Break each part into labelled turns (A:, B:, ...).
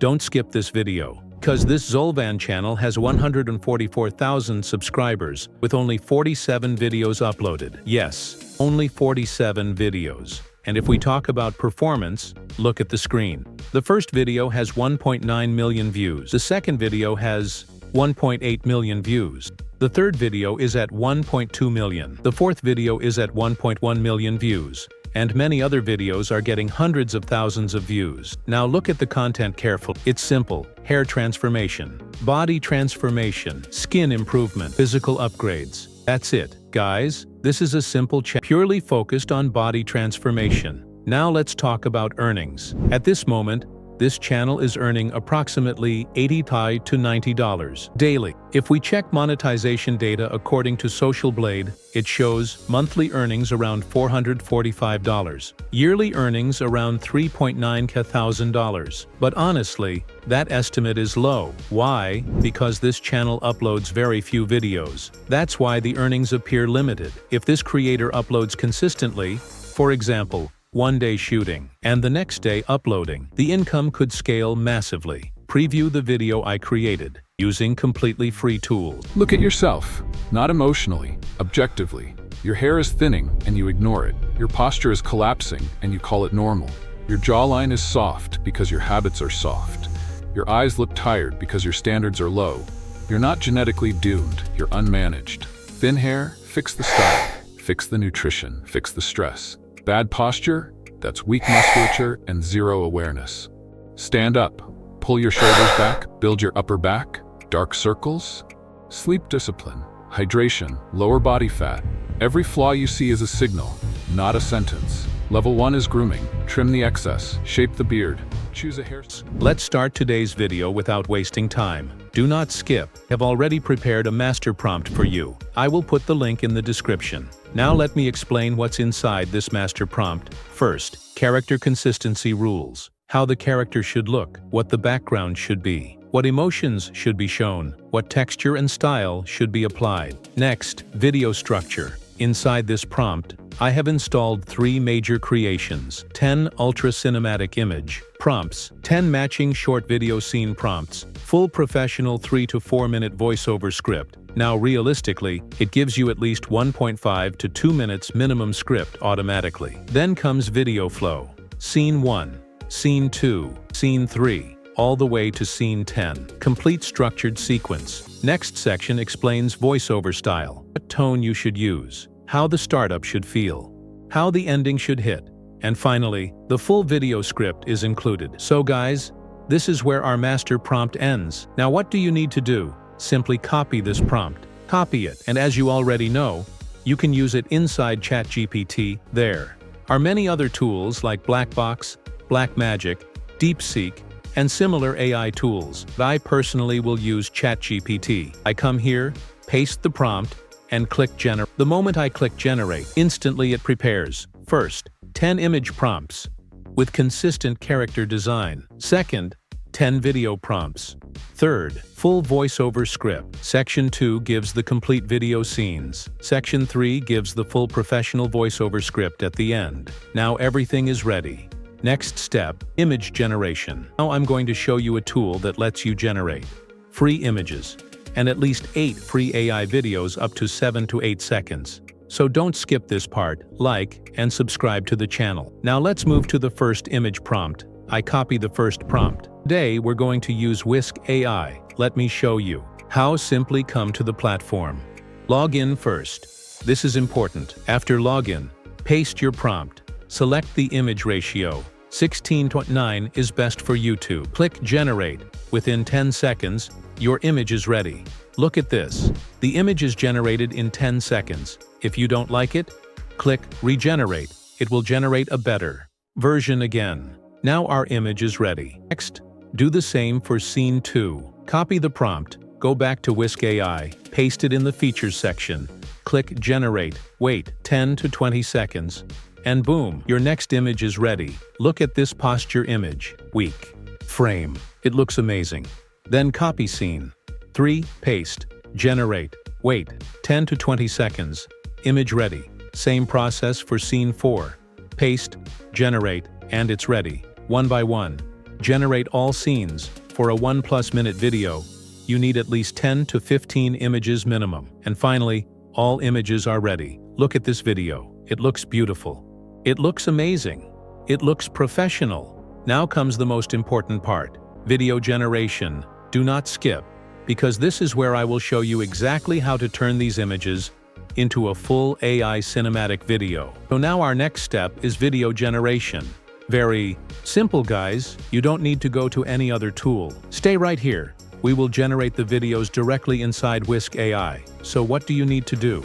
A: Don't skip this video, because this Zolvan channel has 144,000 subscribers with only 47 videos uploaded. Yes, only 47 videos. And if we talk about performance, look at the screen. The first video has 1.9 million views. The second video has 1.8 million views. The third video is at 1.2 million. The fourth video is at 1.1 million views. And many other videos are getting hundreds of thousands of views. Now look at the content carefully. It's simple. Hair transformation, body transformation, skin improvement, physical upgrades. That's it. Guys, this is a simple channel purely focused on body transformation. Now let's talk about earnings. At this moment, this channel is earning approximately $80 to $90 daily. If we check monetization data according to Social Blade, it shows monthly earnings around $445, yearly earnings around $3,900. But honestly, that estimate is low. Why? Because this channel uploads very few videos. That's why the earnings appear limited. If this creator uploads consistently, for example, one day shooting, and the next day uploading, the income could scale massively. Preview the video I created, using completely free tools.
B: Look at yourself, not emotionally, objectively. Your hair is thinning and you ignore it. Your posture is collapsing and you call it normal. Your jawline is soft because your habits are soft. Your eyes look tired because your standards are low. You're not genetically doomed, you're unmanaged. Thin hair? Fix the style. Fix the nutrition. Fix the stress. Bad posture? That's weak musculature and zero awareness. Stand up. Pull your shoulders back. Build your upper back. Dark circles? Sleep discipline. Hydration. Lower body fat. Every flaw you see is a signal, not a sentence. Level 1 is grooming. Trim the excess. Shape the beard. Choose a hairstyle.
A: Let's start today's video without wasting time. Do not skip. I've already prepared a master prompt for you. I will put the link in the description. Now let me explain what's inside this master prompt. First, character consistency rules. How the character should look, what the background should be, what emotions should be shown, what texture and style should be applied. Next, video structure. Inside this prompt, I have installed 3 major creations, 10 ultra cinematic image prompts, 10 matching short video scene prompts, full professional 3 to 4 minute voiceover script. Now realistically, it gives you at least 1.5 to 2 minutes minimum script automatically. Then comes video flow. Scene 1, Scene 2, Scene 3, all the way to Scene 10. Complete structured sequence. Next section explains voiceover style, what tone you should use, how the startup should feel, how the ending should hit, and finally, the full video script is included. So guys, this is where our master prompt ends. Now what do you need to do? Simply copy this prompt. Copy it, and as you already know, you can use it inside ChatGPT. There are many other tools like Blackbox, Blackmagic, DeepSeek, and similar AI tools. I personally will use ChatGPT. I come here, paste the prompt, and click Generate. The moment I click Generate, instantly it prepares. First, 10 image prompts with consistent character design. Second, 10 video prompts. Third, full voiceover script. Section 2 gives the complete video scenes. Section 3 gives the full professional voiceover script at the end. Now everything is ready. Next step, image generation. Now I'm going to show you a tool that lets you generate free images and at least 8 free AI videos up to 7 to 8 seconds. So don't skip this part, like, and subscribe to the channel. Now let's move to the first image prompt. I copy the first prompt. Today we're going to use Whisk AI. Let me show you how. Simply come to the platform. Log in first. This is important. After login, paste your prompt. Select the image ratio. 16:9 is best for YouTube. Click Generate. Within 10 seconds, your image is ready. Look at this. The image is generated in 10 seconds. If you don't like it, click Regenerate. It will generate a better version again. Now our image is ready. Next, do the same for Scene 2. Copy the prompt, go back to Whisk AI, paste it in the Features section, click Generate, wait 10 to 20 seconds, and boom, your next image is ready. Look at this posture image. Weak. Frame. It looks amazing. Then copy Scene 3, paste, generate, wait 10 to 20 seconds, image ready. Same process for Scene 4. Paste, generate, and it's ready. One by one. Generate all scenes. For a 1+ minute video, you need at least 10 to 15 images minimum. And finally, all images are ready. Look at this video. It looks beautiful. It looks amazing. It looks professional. Now comes the most important part. Video generation. Do not skip, because this is where I will show you exactly how to turn these images into a full AI cinematic video. So now our next step is video generation. Very simple, guys. You don't need to go to any other tool. Stay right here. We will generate the videos directly inside Whisk AI. So what do you need to do?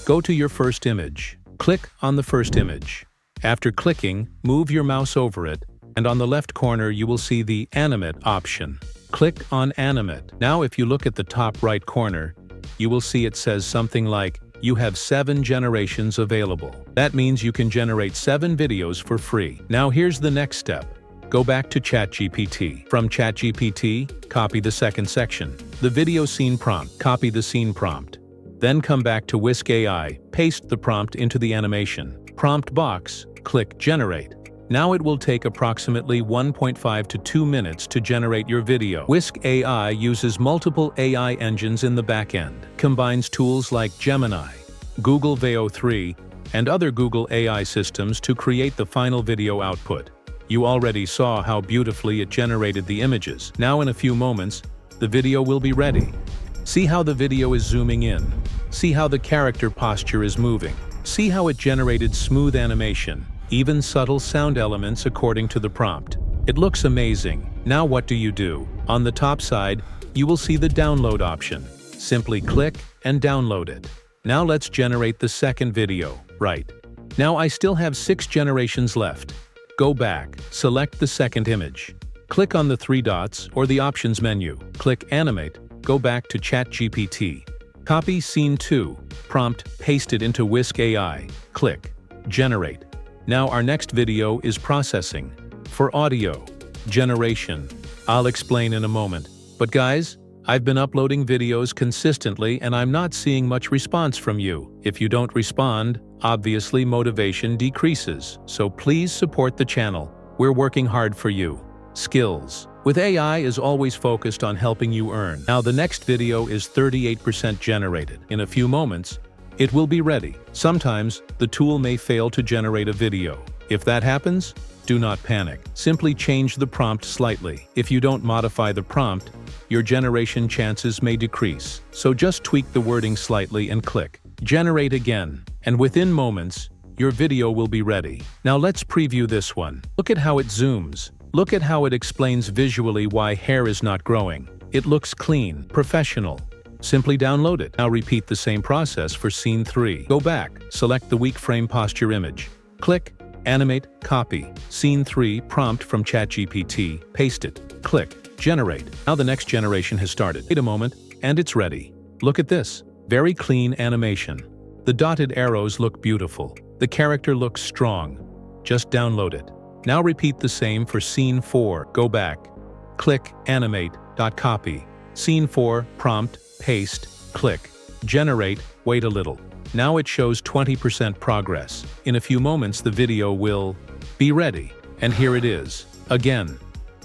A: Go to your first image. Click on the first image. After clicking, move your mouse over it, and on the left corner you will see the Animate option. Click on Animate. Now if you look at the top right corner, you will see it says something like, you have 7 generations available. That means you can generate 7 videos for free. Now here's the next step. Go back to ChatGPT. From ChatGPT, copy the second section. The video scene prompt. Copy the scene prompt. Then come back to Whisk AI. Paste the prompt into the animation prompt box. Click Generate. Now it will take approximately 1.5 to 2 minutes to generate your video. Whisk AI uses multiple AI engines in the backend, combines tools like Gemini, Google Veo 3, and other Google AI systems to create the final video output. You already saw how beautifully it generated the images. Now in a few moments, the video will be ready. See how the video is zooming in. See how the character posture is moving. See how it generated smooth animation, even subtle sound elements according to the prompt. It looks amazing. Now what do you do? On the top side, you will see the download option. Simply click and download it. Now let's generate the second video. Right. Now I still have 6 generations left. Go back, select the second image. Click on the 3 dots or the options menu. Click Animate, go back to ChatGPT. Copy Scene 2, prompt, paste it into Whisk AI. Click Generate. Now our next video is processing. For audio generation, I'll explain in a moment. But guys, I've been uploading videos consistently and I'm not seeing much response from you. If you don't respond, obviously motivation decreases. So please support the channel. We're working hard for you. Skills. With AI is always focused on helping you earn. Now the next video is 38% generated. In a few moments, it will be ready. Sometimes, the tool may fail to generate a video. If that happens, do not panic. Simply change the prompt slightly. If you don't modify the prompt, your generation chances may decrease. So just tweak the wording slightly and click Generate again. And within moments, your video will be ready. Now let's preview this one. Look at how it zooms. Look at how it explains visually why hair is not growing. It looks clean, professional. Simply download it. Now repeat the same process for Scene 3. Go back, select the weak frame posture image. Click, Animate, copy. Scene 3 prompt from ChatGPT, paste it. Click, Generate. Now the next generation has started. Wait a moment, and it's ready. Look at this. Very clean animation. The dotted arrows look beautiful. The character looks strong. Just download it. Now repeat the same for Scene 4. Go back. Click Animate, copy. Scene 4, prompt, paste, click, generate, wait a little. Now it shows 20% progress. In a few moments the video will be ready. And here it is. Again.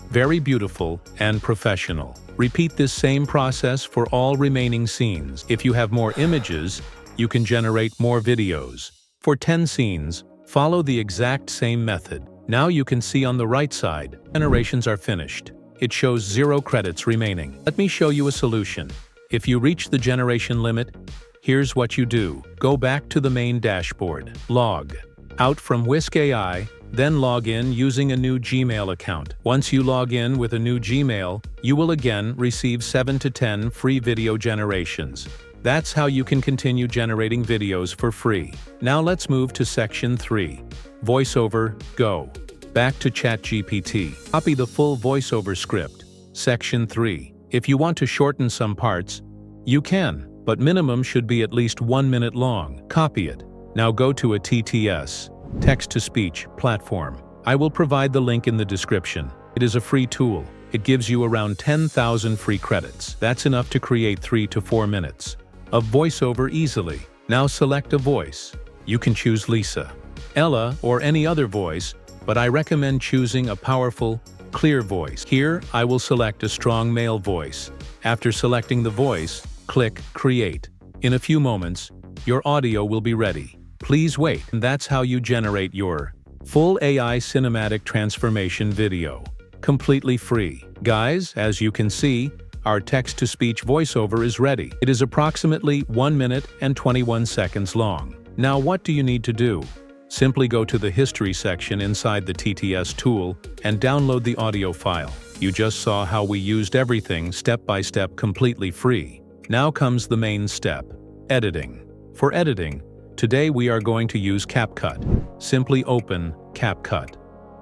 A: Very beautiful and professional. Repeat this same process for all remaining scenes. If you have more images, you can generate more videos. For 10 scenes, follow the exact same method. Now you can see on the right side, generations are finished. It shows 0 credits remaining. Let me show you a solution. If you reach the generation limit, here's what you do. Go back to the main dashboard. Log out from Whisk AI, then log in using a new Gmail account. Once you log in with a new Gmail, you will again receive 7 to 10 free video generations. That's how you can continue generating videos for free. Now let's move to Section 3. Voiceover, go. Back to ChatGPT. Copy the full voiceover script. Section 3. If you want to shorten some parts, you can, but minimum should be at least 1 minute long. Copy it. Now go to a TTS, text-to-speech, platform. I will provide the link in the description. It is a free tool. It gives you around 10,000 free credits. That's enough to create 3 to 4 minutes of voiceover easily. Now select a voice. You can choose Lisa, Ella, or any other voice, but I recommend choosing a powerful, Clear voice. Here, I will select a strong male voice. After selecting the voice, click Create. In a few moments, your audio will be ready. Please wait. And that's how you generate your full AI cinematic transformation video. Completely free. Guys, as you can see, our text-to-speech voiceover is ready. It is approximately 1 minute and 21 seconds long. Now what do you need to do? Simply go to the History section inside the TTS tool and download the audio file. You just saw how we used everything step by step completely free. Now comes the main step, editing. For editing, today we are going to use CapCut. Simply open CapCut.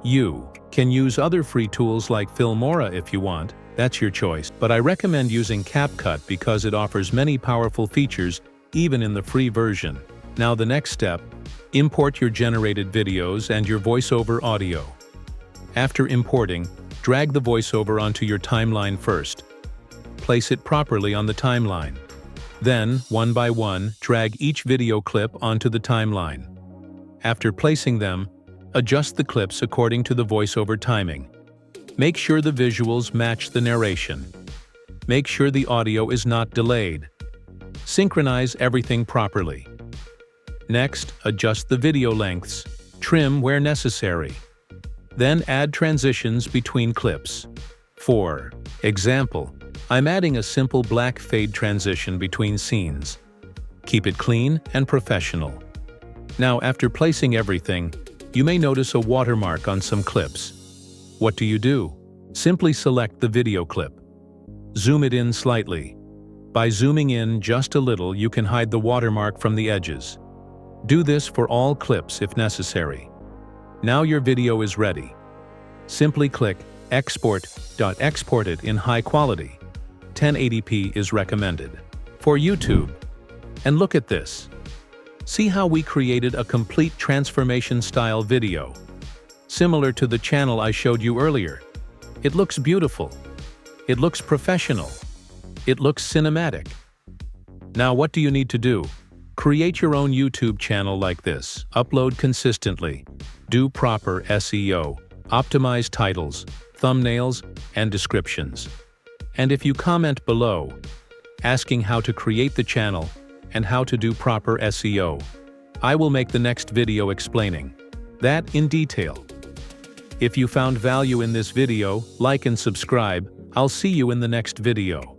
A: You can use other free tools like Filmora if you want, that's your choice, but I recommend using CapCut because it offers many powerful features even in the free version. Now the next step, import your generated videos and your voiceover audio. After importing, drag the voiceover onto your timeline first. Place it properly on the timeline. Then, one by one, drag each video clip onto the timeline. After placing them, adjust the clips according to the voiceover timing. Make sure the visuals match the narration. Make sure the audio is not delayed. Synchronize everything properly. Next, adjust the video lengths. Trim where necessary. Then add transitions between clips. For example, I'm adding a simple black fade transition between scenes. Keep it clean and professional. Now, after placing everything, you may notice a watermark on some clips. What do? Simply select the video clip. Zoom it in slightly. By zooming in just a little, you can hide the watermark from the edges. Do this for all clips if necessary. Now your video is ready. Simply click Export it in high quality. 1080p is recommended. For YouTube. And look at this. See how we created a complete transformation-style video. Similar to the channel I showed you earlier. It looks beautiful. It looks professional. It looks cinematic. Now what do you need to do? Create your own YouTube channel like this. Upload consistently. Do proper SEO. Optimize titles, thumbnails, and descriptions. And if you comment below, asking how to create the channel and how to do proper SEO, I will make the next video explaining that in detail. If you found value in this video, like and subscribe. I'll see you in the next video.